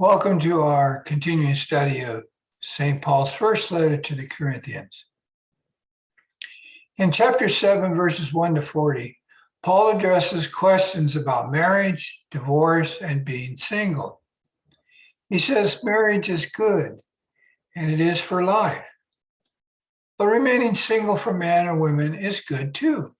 Welcome to our continuing study of St. Paul's first letter to the Corinthians. In chapter 7, verses 1 to 40, Paul addresses questions about marriage, divorce, and being single. He says marriage is good, and it is for life. But remaining single for men or women is good too,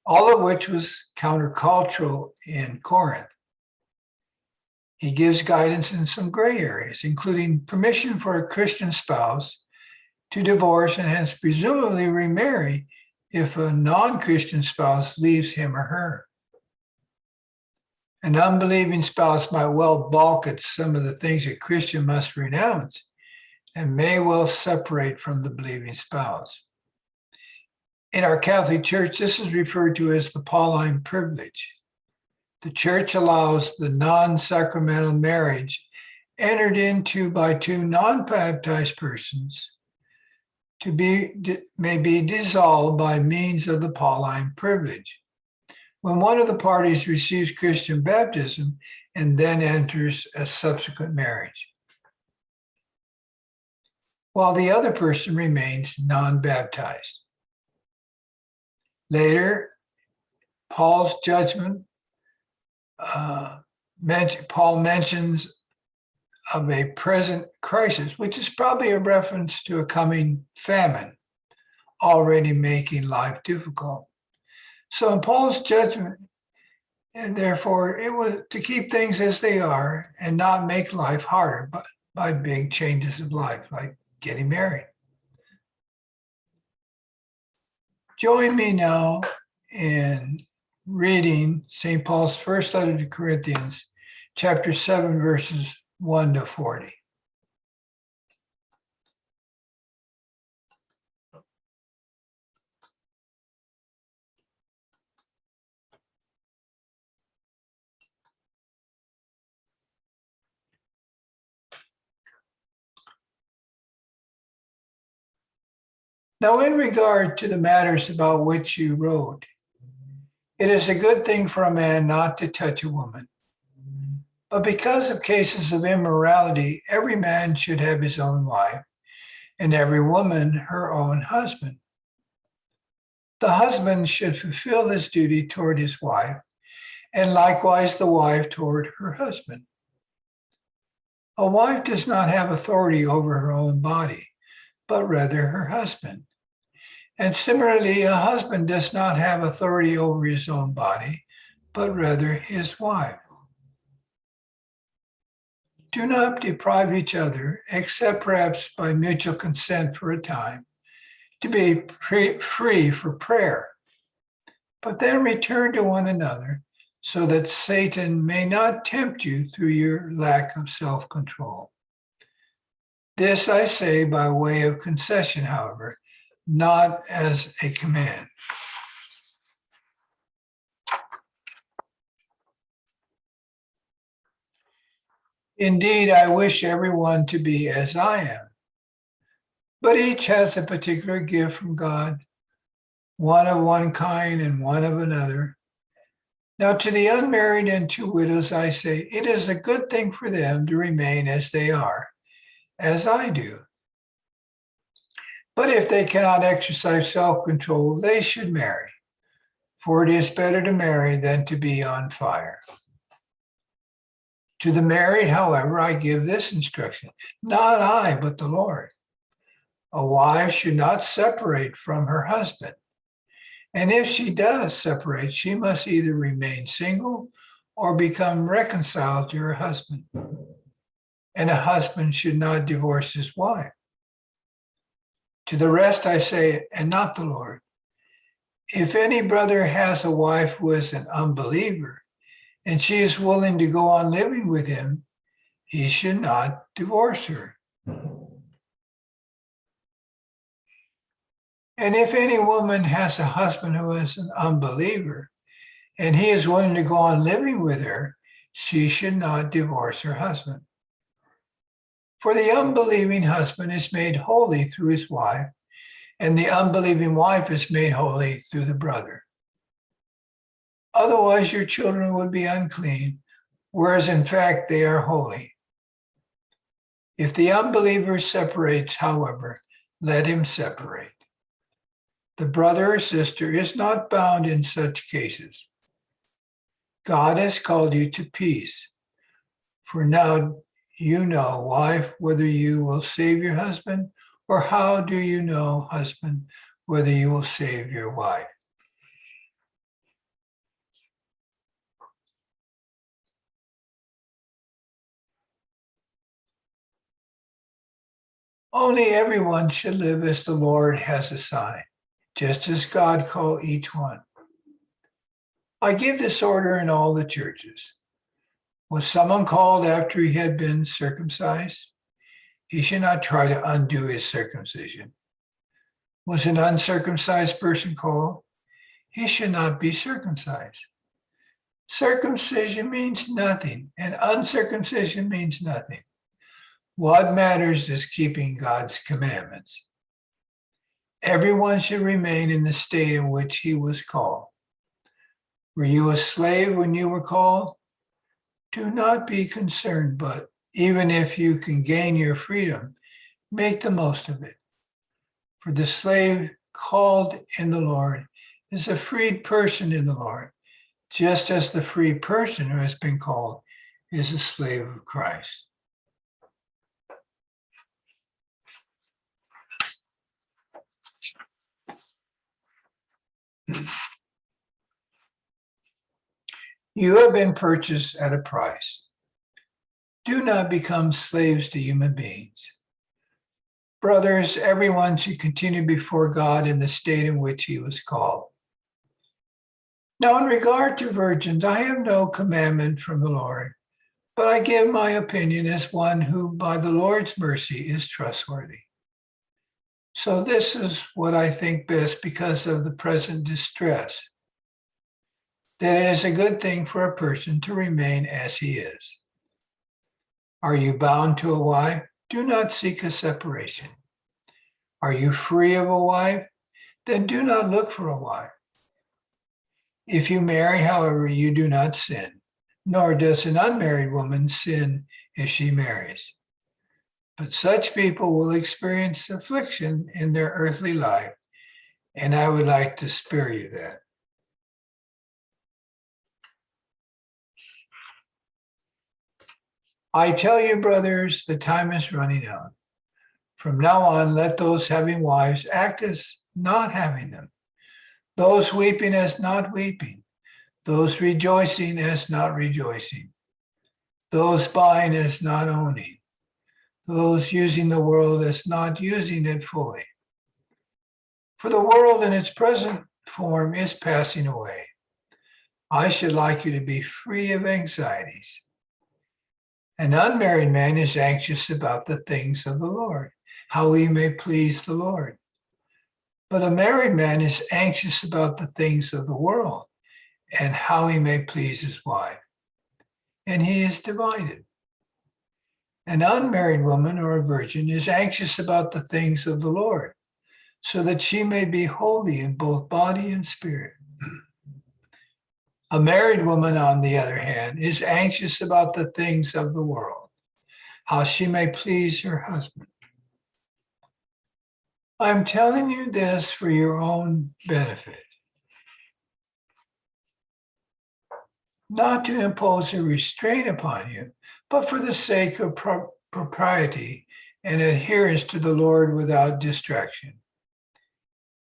all of which was countercultural in Corinth. He gives guidance in some gray areas, including permission for a Christian spouse to divorce and hence presumably remarry if a non-Christian spouse leaves him or her. An unbelieving spouse might well balk at some of the things a Christian must renounce and may well separate from the believing spouse. In our Catholic Church, this is referred to as the Pauline privilege. The Church allows the non-sacramental marriage entered into by two non-baptized persons may be dissolved by means of the Pauline privilege when one of the parties receives Christian baptism and then enters a subsequent marriage, while the other person remains non-baptized. Later, Paul's judgment Paul mentions of a present crisis, which is probably a reference to a coming famine already making life difficult. So in Paul's judgment, and therefore it was to keep things as they are and not make life harder by big changes of life, like getting married. Join me now in reading St. Paul's first letter to Corinthians, chapter 7, verses 1 to 40. Now, in regard to the matters about which you wrote, it is a good thing for a man not to touch a woman. But because of cases of immorality, every man should have his own wife, and every woman her own husband. The husband should fulfill his duty toward his wife, and likewise the wife toward her husband. A wife does not have authority over her own body, but rather her husband. And similarly, a husband does not have authority over his own body, but rather his wife. Do not deprive each other, except perhaps by mutual consent for a time, to be free for prayer. But then return to one another, so that Satan may not tempt you through your lack of self-control. This I say by way of concession, however, not as a command. Indeed, I wish everyone to be as I am. But each has a particular gift from God, one of one kind and one of another. Now to the unmarried and to widows I say, it is a good thing for them to remain as they are, as I do. But if they cannot exercise self-control, they should marry, for it is better to marry than to be on fire. To the married, however, I give this instruction, not I, but the Lord. A wife should not separate from her husband. And if she does separate, she must either remain single or become reconciled to her husband. And a husband should not divorce his wife. To the rest I say, and not the Lord, if any brother has a wife who is an unbeliever, and she is willing to go on living with him, he should not divorce her. And if any woman has a husband who is an unbeliever, and he is willing to go on living with her, she should not divorce her husband. For the unbelieving husband is made holy through his wife, and the unbelieving wife is made holy through the brother. Otherwise, your children would be unclean, whereas in fact they are holy. If the unbeliever separates, however, let him separate. The brother or sister is not bound in such cases. God has called you to peace. For now you know, wife, whether you will save your husband, or how do you know, husband, whether you will save your wife? Only everyone should live as the Lord has assigned, just as God called each one. I give this order in all the churches. Was someone called after he had been circumcised? He should not try to undo his circumcision. Was an uncircumcised person called? He should not be circumcised. Circumcision means nothing, and uncircumcision means nothing. What matters is keeping God's commandments. Everyone should remain in the state in which he was called. Were you a slave when you were called? Do not be concerned, but even if you can gain your freedom, make the most of it. For the slave called in the Lord is a freed person in the Lord, just as the free person who has been called is a slave of Christ. You have been purchased at a price. Do not become slaves to human beings. Brothers, everyone should continue before God in the state in which he was called. Now, in regard to virgins, I have no commandment from the Lord, but I give my opinion as one who, by the Lord's mercy, is trustworthy. So this is what I think best because of the present distress, that it is a good thing for a person to remain as he is. Are you bound to a wife? Do not seek a separation. Are you free of a wife? Then do not look for a wife. If you marry, however, you do not sin, nor does an unmarried woman sin if she marries. But such people will experience affliction in their earthly life, and I would like to spare you that. I tell you, brothers, the time is running out. From now on, let those having wives act as not having them, those weeping as not weeping, those rejoicing as not rejoicing, those buying as not owning, those using the world as not using it fully. For the world in its present form is passing away. I should like you to be free of anxieties. An unmarried man is anxious about the things of the Lord, how he may please the Lord. But a married man is anxious about the things of the world and how he may please his wife. And he is divided. An unmarried woman or a virgin is anxious about the things of the Lord, so that she may be holy in both body and spirit. A married woman, on the other hand, is anxious about the things of the world, how she may please her husband. I'm telling you this for your own benefit, not to impose a restraint upon you, but for the sake of propriety and adherence to the Lord without distraction.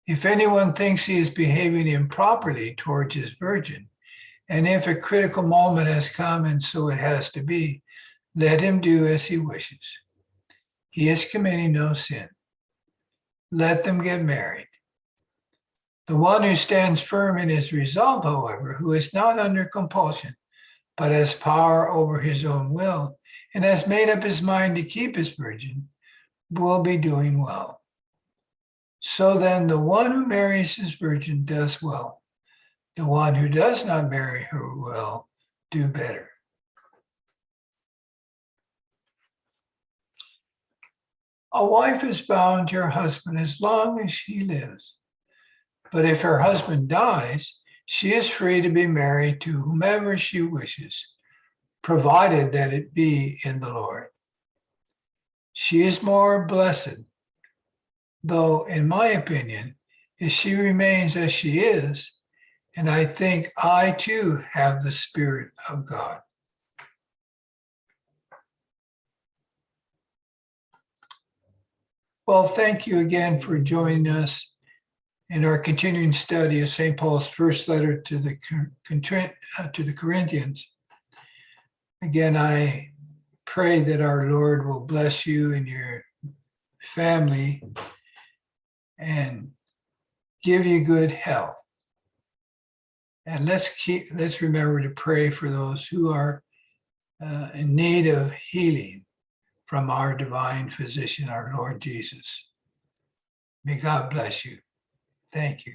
If anyone thinks he is behaving improperly towards his virgin, and if a critical moment has come and so it has to be, let him do as he wishes. He is committing no sin. Let them get married. The one who stands firm in his resolve, however, who is not under compulsion, but has power over his own will, and has made up his mind to keep his virgin, will be doing well. So then, the one who marries his virgin does well. The one who does not marry her will do better. A wife is bound to her husband as long as she lives. But if her husband dies, she is free to be married to whomever she wishes, provided that it be in the Lord. She is more blessed, though, in my opinion, if she remains as she is, and I think I too have the Spirit of God. Well, thank you again for joining us in our continuing study of St. Paul's first letter to the Corinthians. Again, I pray that our Lord will bless you and your family and give you good health. And let's remember to pray for those who are in need of healing from our divine physician, our Lord Jesus. May God bless you. Thank you.